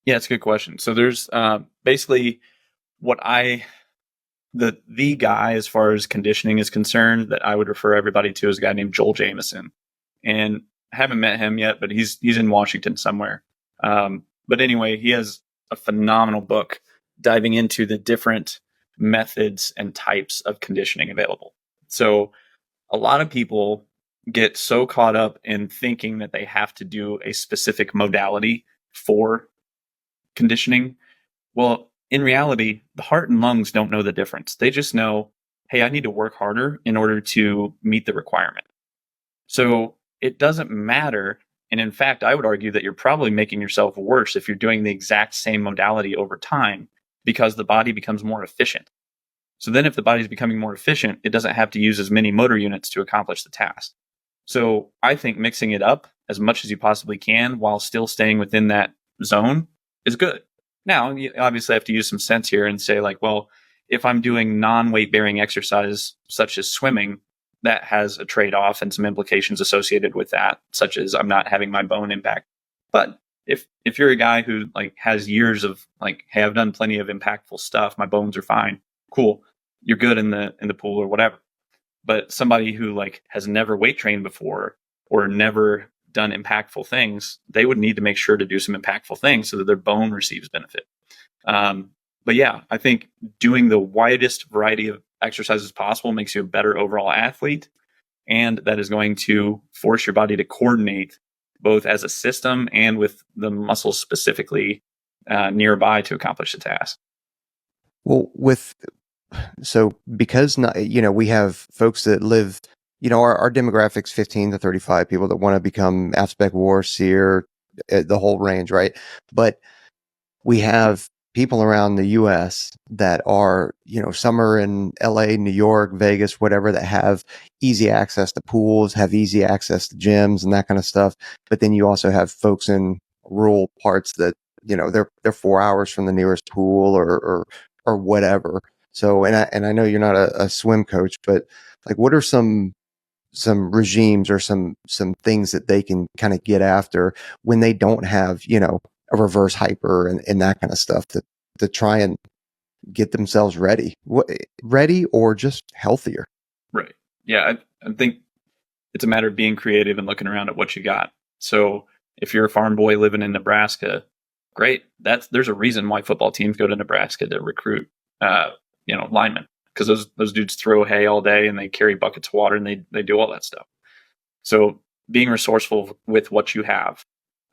Yeah, it's a good question. So there's basically what the guy, as far as conditioning is concerned, that I would refer everybody to, is a guy named Joel Jameson. And I haven't met him yet, but he's in Washington somewhere. But anyway, he has a phenomenal book diving into the different methods and types of conditioning available. So a lot of people get so caught up in thinking that they have to do a specific modality for conditioning. Well, in reality, the heart and lungs don't know the difference. They just know, hey, I need to work harder in order to meet the requirement. So it doesn't matter. And in fact, I would argue that you're probably making yourself worse if you're doing the exact same modality over time, because the body becomes more efficient. So then if the body's becoming more efficient, it doesn't have to use as many motor units to accomplish the task. So I think mixing it up as much as you possibly can while still staying within that zone is good. Now, you obviously have to use some sense here and say, like, well, if I'm doing non-weight bearing exercise such as swimming, that has a trade-off and some implications associated with that, such as I'm not having my bone impact. But if you're a guy who like has years of like, hey, I've done plenty of impactful stuff, my bones are fine, cool, you're good in the pool or whatever. But somebody who like has never weight trained before or never done impactful things, they would need to make sure to do some impactful things so that their bone receives benefit. But yeah, I think doing the widest variety of exercises possible makes you a better overall athlete. And that is going to force your body to coordinate both as a system and with the muscles specifically nearby to accomplish the task. Well, because not, we have folks that live, our demographics 15 to 35 people that want to become Aspect War, SERE, the whole range, right? But we have people around the US that are, some are in LA, New York, Vegas, whatever, that have easy access to pools, have easy access to gyms and that kind of stuff. But then you also have folks in rural parts that, they're 4 hours from the nearest pool or whatever. So, and I know you're not a swim coach, but like, what are some regimes or some things that they can kind of get after when they don't have, a reverse hyper and that kind of stuff to try and get themselves ready or just healthier? Right. Yeah. I think it's a matter of being creative and looking around at what you got. So if you're a farm boy living in Nebraska, great. There's a reason why football teams go to Nebraska to recruit, linemen, because those dudes throw hay all day and they carry buckets of water and they do all that stuff. So being resourceful with what you have.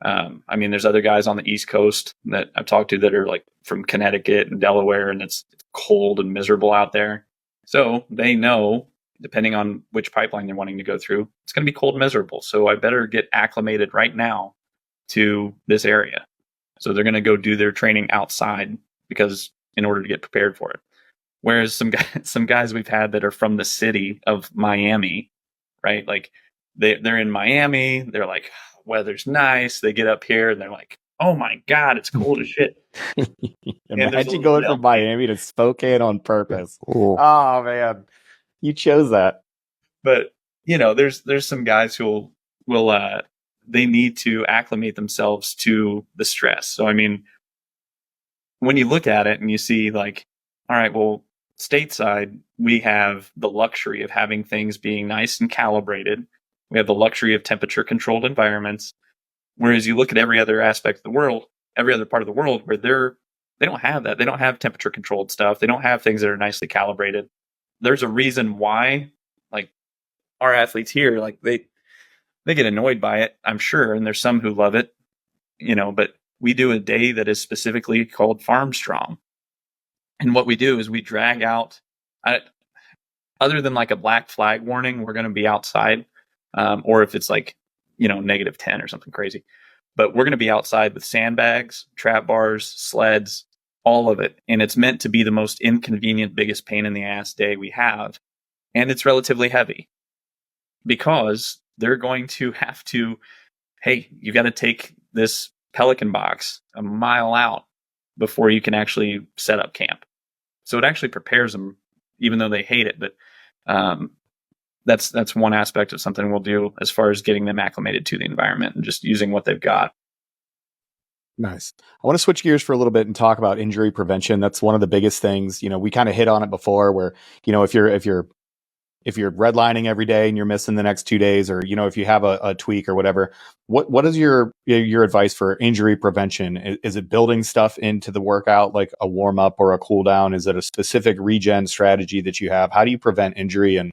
There's other guys on the East Coast that I've talked to that are like from Connecticut and Delaware, and it's cold and miserable out there. So they know, depending on which pipeline they're wanting to go through, it's going to be cold and miserable. So I better get acclimated right now to this area. So they're going to go do their training outside because in order to get prepared for it. Whereas some guys we've had that are from the city of Miami, right? Like they're in Miami. They're like, weather's nice. They get up here and they're like, oh my God, it's cold as shit. Imagine going from Miami to Spokane on purpose. Ooh. Oh man, you chose that. But there's some guys who will they need to acclimate themselves to the stress. So when you look at it and you see like, all right, well, stateside, we have the luxury of having things being nice and calibrated. We have the luxury of temperature controlled environments. Whereas you look at every other aspect of the world, every other part of the world where they don't have that. They don't have temperature controlled stuff. They don't have things that are nicely calibrated. There's a reason why, like, our athletes here, like they get annoyed by it, I'm sure. And there's some who love it, but we do a day that is specifically called Farm Strong. And what we do is we drag out, other than like a black flag warning, we're going to be outside. Or if it's like, -10 or something crazy, but we're going to be outside with sandbags, trap bars, sleds, all of it. And it's meant to be the most inconvenient, biggest pain in the ass day we have. And it's relatively heavy because they're going to have to, hey, you got to take this Pelican box a mile out before you can actually set up camp. So it actually prepares them, even though they hate it. But, that's one aspect of something we'll do as far as getting them acclimated to the environment and just using what they've got. Nice. I want to switch gears for a little bit and talk about injury prevention. That's one of the biggest things. We kind of hit on it before where, if you're redlining every day and you're missing the next 2 days, or, if you have a tweak or whatever, what is your advice for injury prevention? Is it building stuff into the workout, like a warm up or a cool down? Is it a specific regen strategy that you have? How do you prevent injury? And,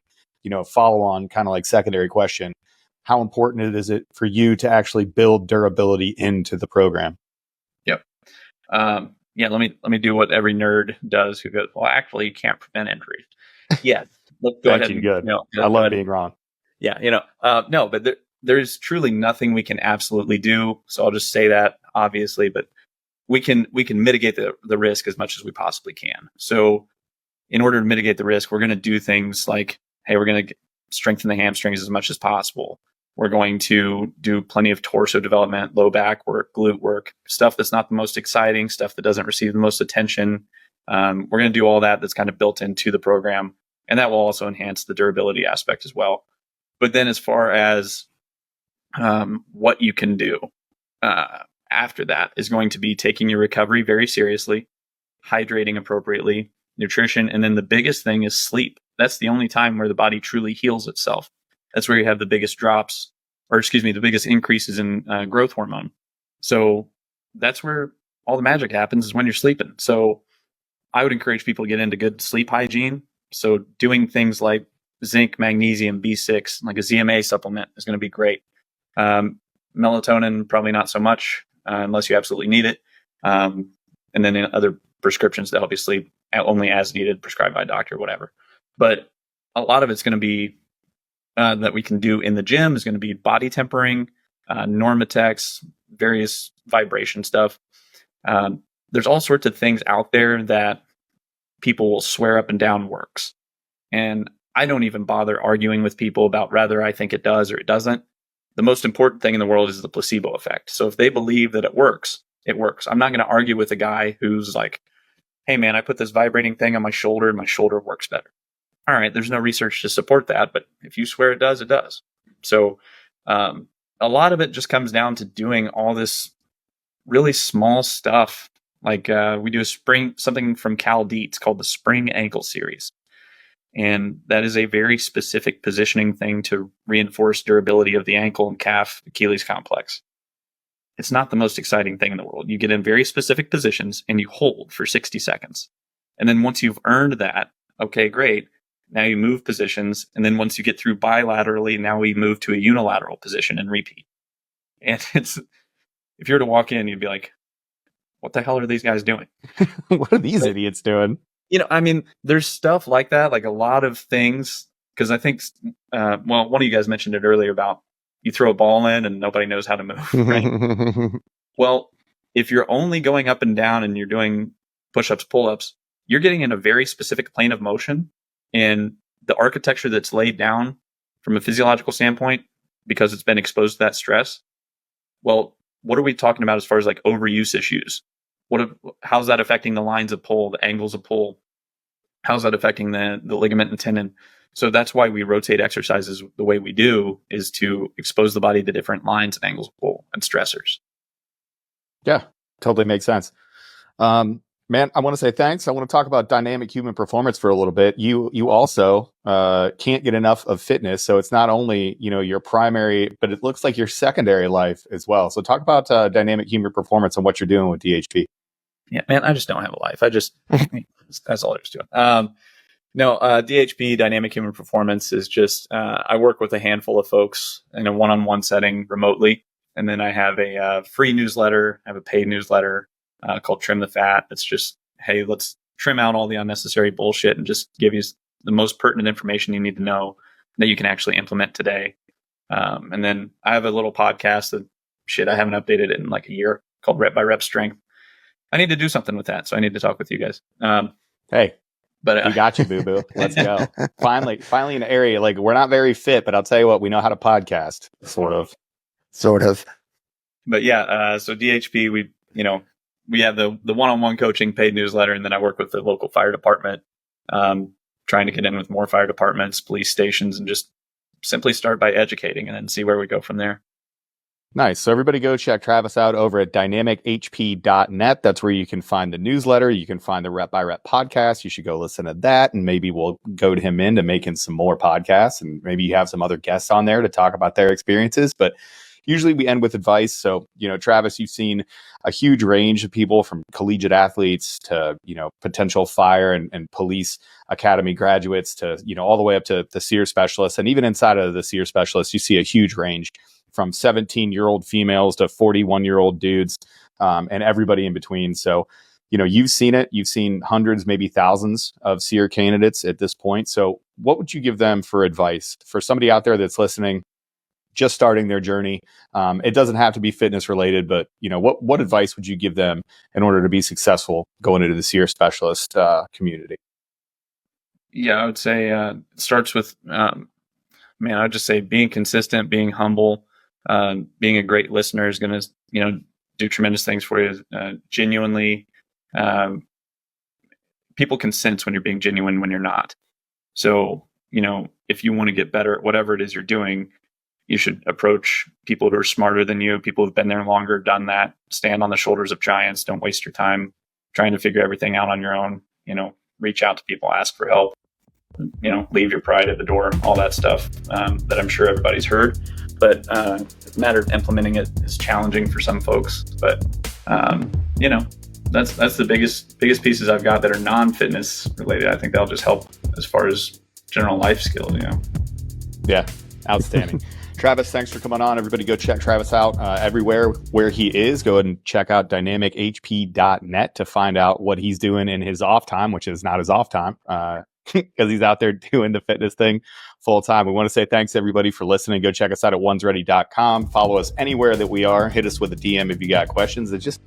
follow on kind of like secondary question, how important is it for you to actually build durability into the program? Yep. Let me do what every nerd does who goes, well, actually you can't prevent injuries. Yeah. Go ahead. Good. I love being wrong. Yeah. No, but there's truly nothing we can absolutely do. So I'll just say that obviously, but we can mitigate the risk as much as we possibly can. So in order to mitigate the risk, we're going to do things like, hey, we're going to strengthen the hamstrings as much as possible. We're going to do plenty of torso development, low back work, glute work, stuff that's not the most exciting, stuff that doesn't receive the most attention. We're going to do all that that's kind of built into the program. And that will also enhance the durability aspect as well. But then as far as what you can do after that is going to be taking your recovery very seriously, hydrating appropriately, nutrition, and then the biggest thing is sleep. That's the only time where the body truly heals itself. That's where you have the biggest drops, the biggest increases in growth hormone. So that's where all the magic happens, is when you're sleeping. So I would encourage people to get into good sleep hygiene. So doing things like zinc, magnesium, B6, like a ZMA supplement is going to be great. Melatonin, probably not so much unless you absolutely need it. And then in other prescriptions that help you sleep only as needed, prescribed by a doctor, whatever. But a lot of it's going to be that we can do in the gym is going to be body tempering, Normatex, various vibration stuff. There's all sorts of things out there that people will swear up and down works. And I don't even bother arguing with people about whether I think it does or it doesn't. The most important thing in the world is the placebo effect. So if they believe that it works, it works. I'm not going to argue with a guy who's like, hey man, I put this vibrating thing on my shoulder and my shoulder works better. All right, there's no research to support that, but if you swear it does, it does. So a lot of it just comes down to doing all this really small stuff. Like we do something from Cal Dietz called the Spring Ankle Series. And that is a very specific positioning thing to reinforce durability of the ankle and calf Achilles complex. It's not the most exciting thing in the world. You get in very specific positions and you hold for 60 seconds. And then once you've earned that, okay, great. Now you move positions. And then once you get through bilaterally, now we move to a unilateral position and repeat. And if you were to walk in, you'd be like, what the hell are these guys doing? What are these idiots doing? I mean, there's stuff like that, like a lot of things. Because I think, one of you guys mentioned it earlier about you throw a ball in and nobody knows how to move, right? Well, if you're only going up and down and you're doing push-ups, pull-ups, you're getting in a very specific plane of motion. And the architecture that's laid down from a physiological standpoint, because it's been exposed to that stress, well, what are we talking about as far as like overuse issues? How's that affecting the lines of pull, the angles of pull? How's that affecting the ligament and tendon? So that's why we rotate exercises the way we do, is to expose the body to different lines and angles of pull and stressors. Yeah, totally makes sense. Man, I want to say thanks. I want to talk about dynamic human performance for a little bit. You also can't get enough of fitness. So it's not only, your primary, but it looks like your secondary life as well. So talk about dynamic human performance and what you're doing with DHP. Yeah, man, I just don't have a life. That's all there's to it. DHP, dynamic human performance, is just, I work with a handful of folks in a one-on-one setting remotely. And then I have a free newsletter, I have a paid newsletter called Trim the Fat. It's just, hey, let's trim out all the unnecessary bullshit and just give you the most pertinent information you need to know that you can actually implement today. And then I have a little podcast that I haven't updated it in like a year, called Rep by Rep Strength. I need to do something with that. So I need to talk with you guys. Hey, but we got you, boo boo. Let's go. Finally in an area, like, we're not very fit, but I'll tell you what, we know how to podcast. Sort of. But yeah, so DHP, we have the one-on-one coaching paid newsletter, and then I work with the local fire department, trying to get in with more fire departments, police stations, and just simply start by educating and then see where we go from there. Nice. So everybody go check Travis out over at dynamichp.net. That's where you can find the newsletter. You can find the Rep by Rep podcast. You should go listen to that, and maybe we'll goad him into making some more podcasts, and maybe you have some other guests on there to talk about their experiences. But usually we end with advice. So, Travis, you've seen a huge range of people, from collegiate athletes to, potential fire and police academy graduates to, all the way up to the SERE specialists. And even inside of the SERE specialists, you see a huge range, from 17-year-old females to 41-year-old dudes, and everybody in between. So, you've seen it. You've seen hundreds, maybe thousands of SERE candidates at this point. So what would you give them for advice for somebody out there that's listening, just starting their journey? It doesn't have to be fitness related, but what advice would you give them in order to be successful going into the SERE specialist community? Yeah, I would say it starts with, I would just say being consistent, being humble, being a great listener is going to, do tremendous things for you. Genuinely, people can sense when you're being genuine, when you're not. So, if you want to get better at whatever it is you're doing, you should approach people who are smarter than you, people who've been there longer, done that, stand on the shoulders of giants. Don't waste your time trying to figure everything out on your own. Reach out to people, ask for help, leave your pride at the door, all that stuff that I'm sure everybody's heard. But the matter of implementing it is challenging for some folks. But, that's the biggest pieces I've got that are non-fitness related. I think that'll just help as far as general life skills, Yeah, outstanding. Travis, thanks for coming on. Everybody go check Travis out everywhere where he is. Go ahead and check out dynamichp.net to find out what he's doing in his off time, which is not his off time because he's out there doing the fitness thing full time. We want to say thanks everybody for listening. Go check us out at onesready.com. Follow us anywhere that we are. Hit us with a DM if you got questions. And just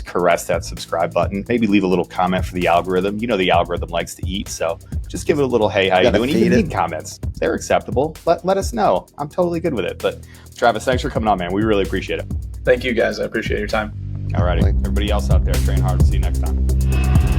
caress that subscribe button. Maybe leave a little comment for the algorithm. You know the algorithm likes to eat, so just give it a little hey, how you doing? Even need comments. They're acceptable. Let us know. I'm totally good with it. But Travis, thanks for coming on, man. We really appreciate it. Thank you guys. I appreciate your time. All righty. Everybody else out there, train hard. See you next time.